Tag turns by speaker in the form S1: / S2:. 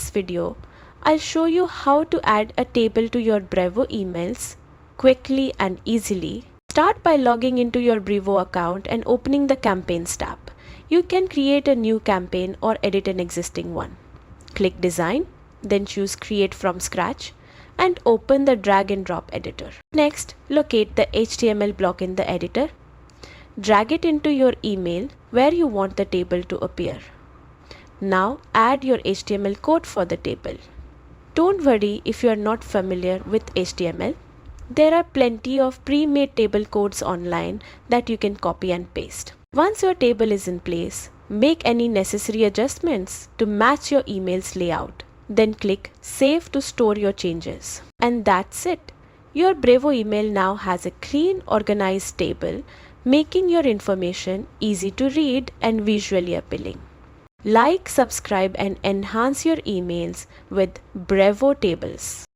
S1: this video, I'll show you how to add a table to your Brevo emails quickly and easily. Start by logging into your Brevo account and opening the Campaigns tab. You can create a new campaign or edit an existing one. Click Design, then choose Create from Scratch and open the drag and drop editor. Next, locate the HTML block in the editor. Drag it into your email where you want the table to appear. Now add your HTML code for the table. Don't worry if you are not familiar with HTML. There are plenty of pre-made table codes online that you can copy and paste. Once your table is in place, make any necessary adjustments to match your email's layout. Then click Save to store your changes. And that's it. Your Brevo email now has a clean, organized table, making your information easy to read and visually appealing. Like, subscribe and enhance your emails with Brevo tables.